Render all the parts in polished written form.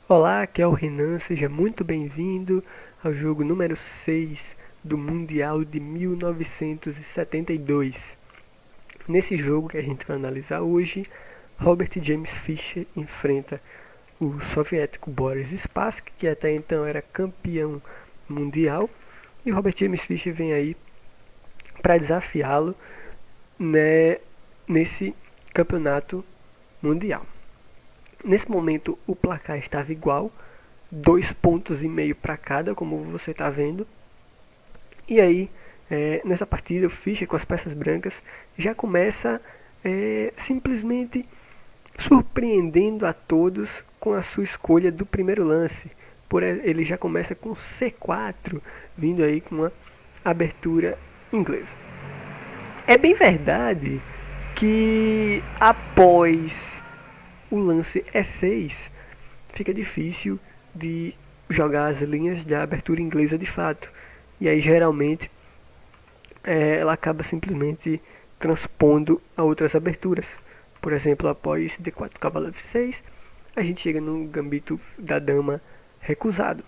Olá, aqui é o Renan, seja muito bem-vindo ao jogo número 6 do Mundial de 1972. Nesse jogo que a gente vai analisar hoje, Robert James Fischer enfrenta o soviético Boris Spassky, que até então era campeão mundial, e o Robert James Fischer vem aí para desafiá-lo, né, nesse campeonato mundial. Nesse momento o placar estava igual, 2,5 pontos para cada, como você está vendo. E aí, nessa partida, o Fischer com as peças brancas já começa simplesmente surpreendendo a todos com a sua escolha do primeiro lance. Ele já começa com C4, vindo aí com uma abertura inglesa. É bem verdade que após o lance E6 fica difícil de jogar as linhas da abertura inglesa de fato. E aí geralmente ela acaba simplesmente transpondo a outras aberturas. Por exemplo, após D4 cavalo F6, a gente chega no gambito da dama recusado.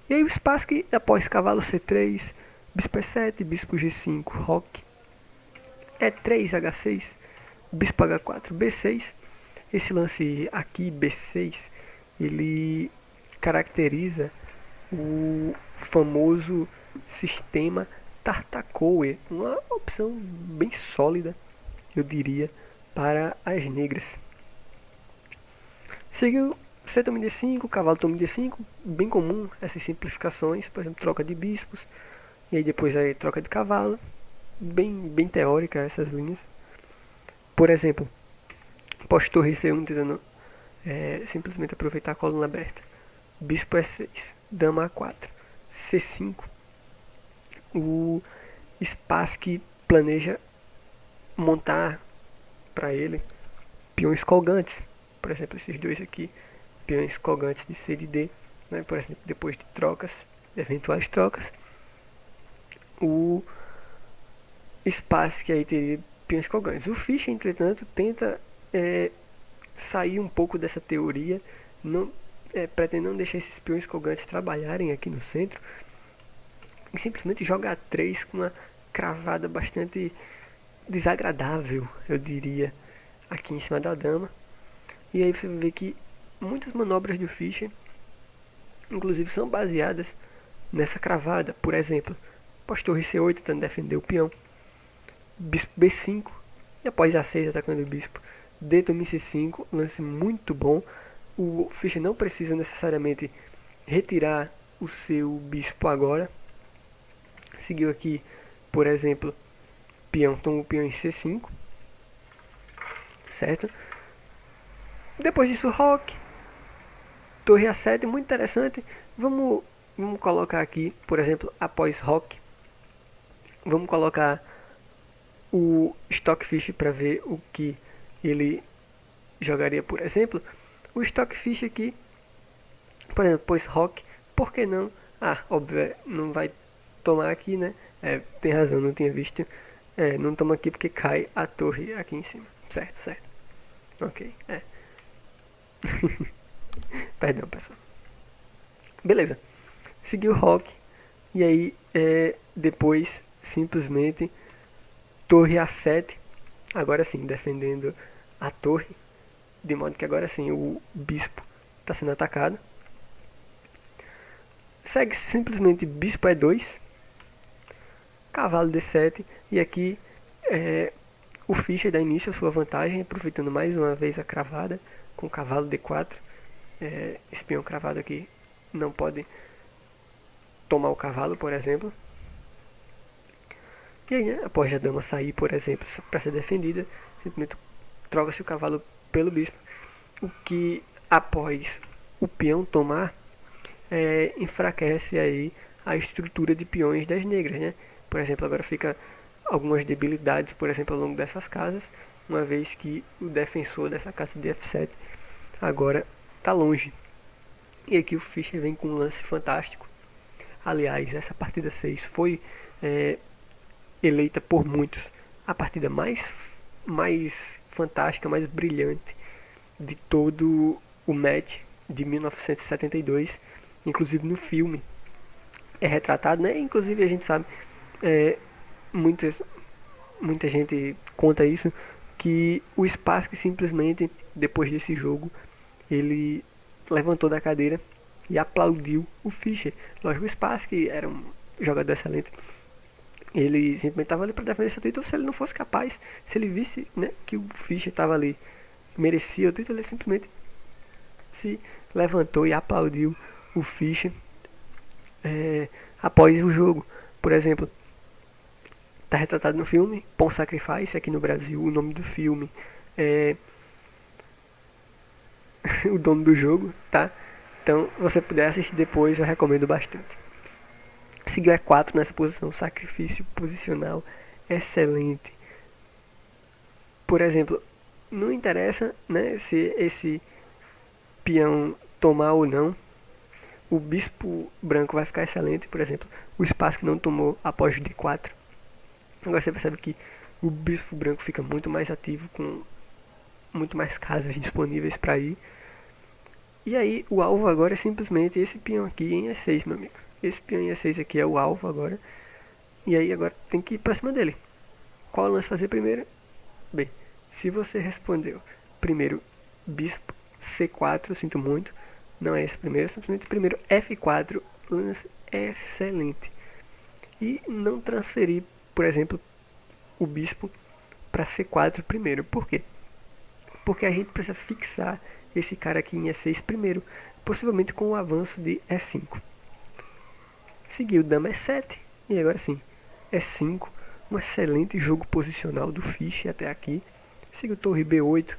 E aí o Spassky, após cavalo C3, bispo E7, bispo G5, roque, E3, H6, bispo H4, B6. Esse lance aqui, B6, ele caracteriza o famoso sistema Tartakower, uma opção bem sólida, eu diria, para as negras. Seguiu C toma D5, cavalo toma D5, bem comum essas simplificações, por exemplo, troca de bispos, e aí depois aí troca de cavalo, bem teórica essas linhas. Por exemplo, pós torre C1 tentando simplesmente aproveitar a coluna aberta. Bispo E6, dama A4, C5. O Spassky planeja montar para ele peões colgantes. Por exemplo, esses dois aqui, peões colgantes de C e de D. Né? Por exemplo, depois de trocas, eventuais trocas, o Spassky aí teria peões colgantes. O Fischer, entretanto, tenta sair um pouco dessa teoria, não, pretende não deixar esses peões colgantes trabalharem aqui no centro e simplesmente joga A3 com uma cravada bastante desagradável, eu diria, aqui em cima da dama. E aí você vê que muitas manobras do Fischer, inclusive, são baseadas nessa cravada. Por exemplo, após torre C8 tentando defender o peão, bispo B5 e após A6 atacando o bispo, D toma C5, lance muito bom. O Fischer não precisa necessariamente retirar o seu bispo agora. Seguiu aqui, por exemplo, peão, toma o peão em C5, certo? Depois disso, roque, torre A7, muito interessante. Vamos colocar aqui, por exemplo, após roque, vamos colocar o Stockfish para ver o que ele jogaria, por exemplo. O Stockfish aqui, por exemplo, pós roque, por que não? Óbvio, não vai tomar aqui, né? Tem razão, não tinha visto. Não toma aqui porque cai a torre aqui em cima. Certo. Ok, Perdão, pessoal. Beleza. Seguiu o rock. E aí, depois, simplesmente, torre A7. Agora sim, defendendo a torre. De modo que agora sim, o bispo está sendo atacado. Segue simplesmente bispo E2. Cavalo D7. E aqui, o Fischer dá início à sua vantagem, aproveitando mais uma vez a cravada com cavalo D4. Esse peão cravado aqui não pode tomar o cavalo, por exemplo. E aí, né, após a dama sair, por exemplo, para ser defendida, simplesmente troca-se o cavalo pelo bispo. O que, após o peão tomar, enfraquece aí a estrutura de peões das negras, né? Por exemplo, agora fica algumas debilidades, por exemplo, ao longo dessas casas, uma vez que o defensor dessa casa de F7 agora está longe. E aqui o Fischer vem com um lance fantástico. Aliás, essa partida 6 foi eleita por muitos a partida mais fantástica, mais brilhante de todo o match de 1972, inclusive no filme é retratado, né? Inclusive a gente sabe, é, muita gente conta isso, que o Spassky simplesmente, depois desse jogo, ele levantou da cadeira e aplaudiu o Fischer. Lógico, o Spassky era um jogador excelente, ele simplesmente estava ali para defender seu título. Se ele não fosse capaz, se ele visse, né, que o Fischer estava ali, merecia o título, ele simplesmente se levantou e aplaudiu o Fischer após o jogo. Por exemplo, está retratado no filme Pawn Sacrifice aqui no Brasil. O nome do filme é o dono do jogo, tá? Então, se você puder assistir depois, eu recomendo bastante. Seguiu E4 nessa posição, sacrifício posicional excelente. Por exemplo, não interessa, né, se esse peão tomar ou não, o bispo branco vai ficar excelente. Por exemplo, o espaço que não tomou após D4. Agora você percebe que o bispo branco fica muito mais ativo, com muito mais casas disponíveis para ir. E aí o alvo agora é simplesmente esse peão aqui em E6, meu amigo. Esse peão em E6 aqui é o alvo agora. E aí agora tem que ir pra cima dele. Qual lance fazer primeiro? Bem, se você respondeu primeiro bispo C4, eu sinto muito, não é esse primeiro, simplesmente primeiro F4, lance excelente. E não transferir, por exemplo, o bispo para C4 primeiro. Por quê? Porque a gente precisa fixar esse cara aqui em E6 primeiro, possivelmente com o avanço de E5. Seguiu dama E7 e agora sim E5, um excelente jogo posicional do Fischer até aqui. Seguiu torre B8,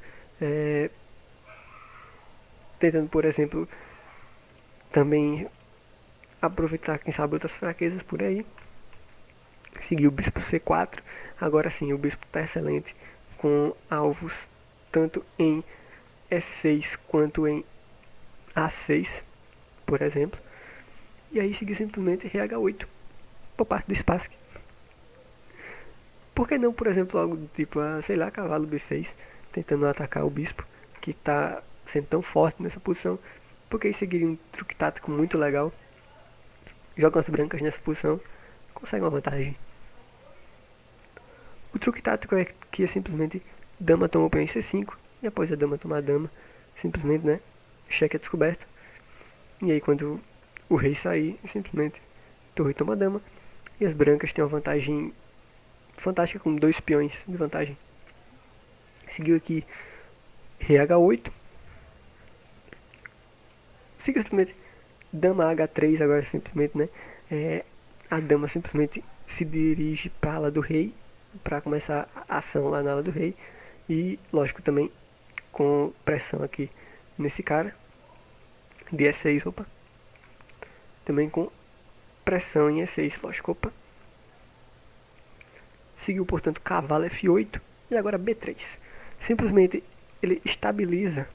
tentando, por exemplo, também aproveitar, quem sabe, outras fraquezas por aí. Seguiu o bispo C4, agora sim o bispo está excelente, com alvos tanto em E6 quanto em A6, por exemplo. E aí seguiu simplesmente RH8 por parte do Spassky. Por que não, por exemplo, algo do tipo, sei lá, cavalo B6, tentando atacar o bispo, que está sendo tão forte nessa posição? Porque aí seguiria um truque tático muito legal. Jogam as brancas nessa posição, consegue uma vantagem. O truque tático é que é simplesmente dama toma o peão em C5, e após a dama tomar a dama, simplesmente, né, cheque é descoberto. E aí quando o rei sair, simplesmente torre toma a dama, e as brancas têm uma vantagem fantástica com 2 peões de vantagem. Seguiu aqui rei H8. Seguiu simplesmente dama H3, agora simplesmente, né, a dama simplesmente se dirige para a ala do rei, para começar a ação lá na ala do rei. E lógico também com pressão aqui nesse cara de E6, opa. Também com pressão em E6, lógico, opa. Seguiu, portanto, cavalo F8 e agora B3. Simplesmente ele estabiliza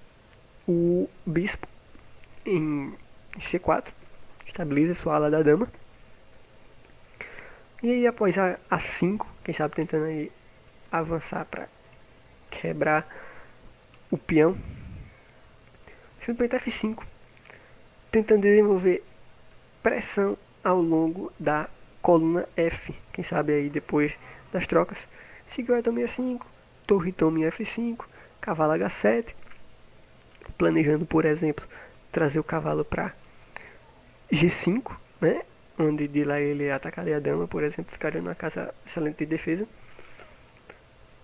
o bispo em C4, estabiliza sua ala da dama. E aí após a A5, quem sabe tentando aí avançar para quebrar o peão, simplesmente F5, tentando desenvolver pressão ao longo da coluna F, quem sabe aí depois das trocas. Seguiu a toma E5, torre toma F5, cavalo H7, planejando, por exemplo, trazer o cavalo para G5, né, onde de lá ele atacaria a dama, por exemplo, ficaria numa casa excelente de defesa.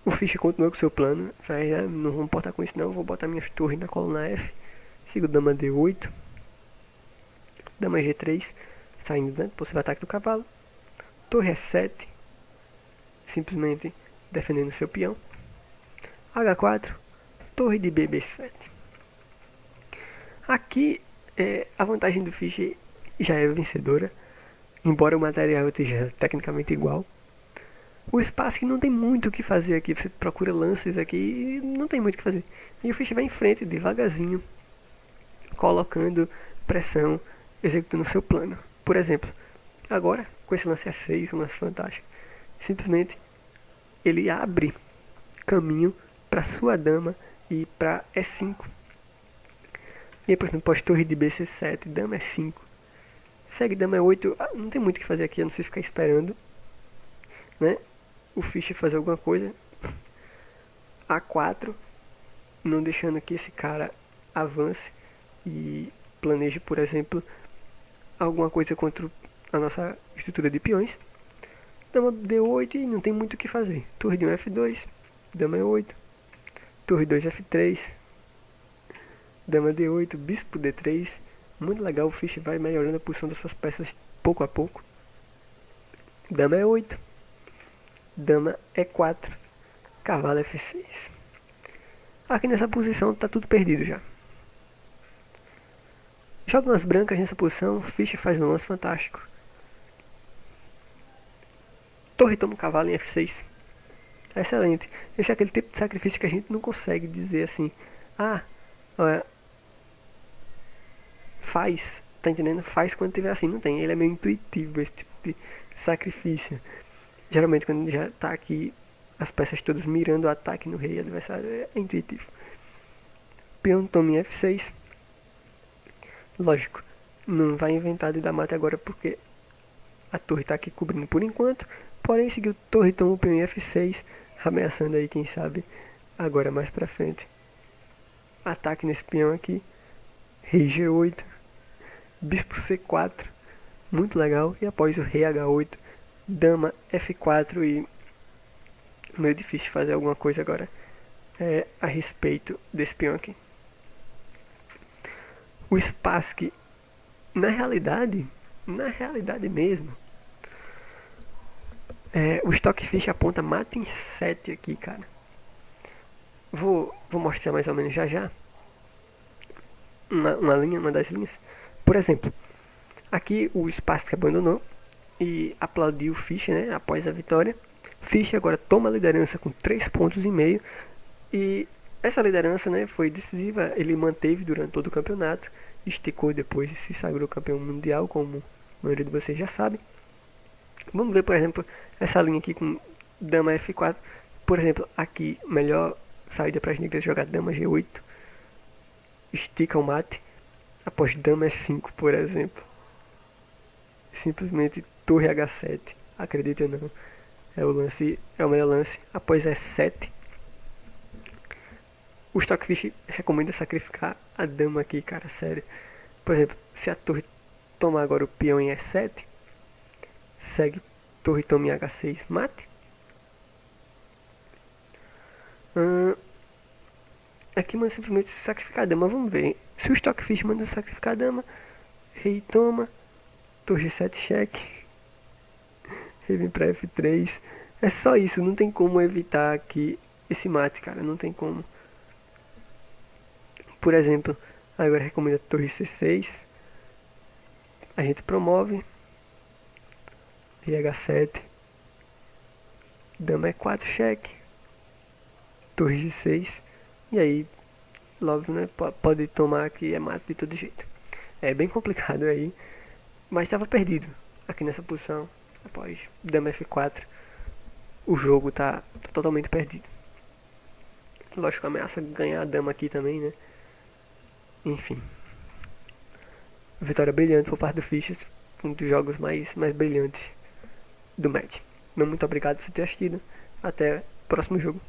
O Fischer continuou com seu plano, não vou botar com isso não, vou botar minhas torres na coluna F. Sigo dama D8, dama G3, saindo, né, possível ataque do cavalo. Torre E7, simplesmente defendendo seu peão. H4, torre de BB7. Aqui a vantagem do Fischer já é vencedora, embora o material esteja tecnicamente igual. O espaço que não tem muito o que fazer aqui, você procura lances aqui e não tem muito o que fazer. E o Fischer vai em frente devagarzinho, colocando pressão, executando seu plano. Por exemplo, agora com esse lance A6, um lance fantástico, simplesmente ele abre caminho para sua dama e para E5. E aí, por exemplo, pós torre de B C7, dama E5. Segue dama E8, não tem muito o que fazer aqui, a não ser ficar esperando, né? O Fischer fazer alguma coisa. A4, não deixando que esse cara avance e planeje, por exemplo, alguma coisa contra a nossa estrutura de peões. Dama D8 e não tem muito o que fazer. Torre de 1 F2, dama E8, torre 2 F3, dama D8, bispo D3. Muito legal, o Fischer vai melhorando a posição das suas peças pouco a pouco. Dama E8, dama E4, cavalo F6. Aqui nessa posição tá tudo perdido já. Joga umas brancas nessa posição, Fischer faz um lance fantástico. Torre toma o cavalo em F6. Excelente. Esse é aquele tipo de sacrifício que a gente não consegue dizer assim, olha, faz, tá entendendo? Faz quando tiver assim, não tem. Ele é meio intuitivo, esse tipo de sacrifício. Geralmente quando já tá aqui as peças todas mirando o ataque no rei adversário, é intuitivo. Peão toma em F6. Lógico, não vai inventar de dar mate agora porque a torre tá aqui cobrindo por enquanto. Porém, seguiu torre toma o peão em F6, ameaçando aí, quem sabe, agora mais pra frente. Ataque nesse peão aqui. Rei G8, bispo C4, muito legal. E após o rei H8, dama F4 e meio difícil fazer alguma coisa agora a respeito desse peão aqui. O Spassky, na realidade mesmo, o Stockfish aponta mate em 7 aqui, cara. Vou mostrar mais ou menos já uma das linhas. Por exemplo, aqui o Spassky abandonou e aplaudiu o Fischer, né, após a vitória. Fischer agora toma a liderança com 3,5 pontos. E essa liderança, né, foi decisiva. Ele manteve durante todo o campeonato, esticou depois e se sagrou campeão mundial, como a maioria de vocês já sabe. Vamos ver, por exemplo, essa linha aqui com dama F4. Por exemplo, aqui, melhor saída para as negras jogar dama G8. Estica o mate. Após dama E5, por exemplo. Simplesmente torre H7. Acredite ou não. É o melhor lance. Após E7. O Stockfish recomenda sacrificar a dama aqui, cara, sério. Por exemplo, se a torre tomar agora o peão em E7, segue torre toma em H6, mate. Aqui manda simplesmente sacrificar a dama, vamos ver. Se o Stockfish manda sacrificar a dama, rei toma, torre G7 cheque, rei vem pra F3. É só isso, não tem como evitar aqui esse mate, cara, não tem como. Por exemplo, agora recomenda torre C6. A gente promove. Rei H7. Dama E4 cheque. Torre G6. E aí, logo, né, pode tomar aqui, é mate de todo jeito. É bem complicado aí. Mas estava perdido aqui nessa posição. Após dama F4. O jogo tá totalmente perdido. Lógico, ameaça ganhar a dama aqui também, né? Enfim. Vitória brilhante por parte do Fischer. Um dos jogos mais brilhantes do match. Muito obrigado por ter assistido. Até o próximo jogo.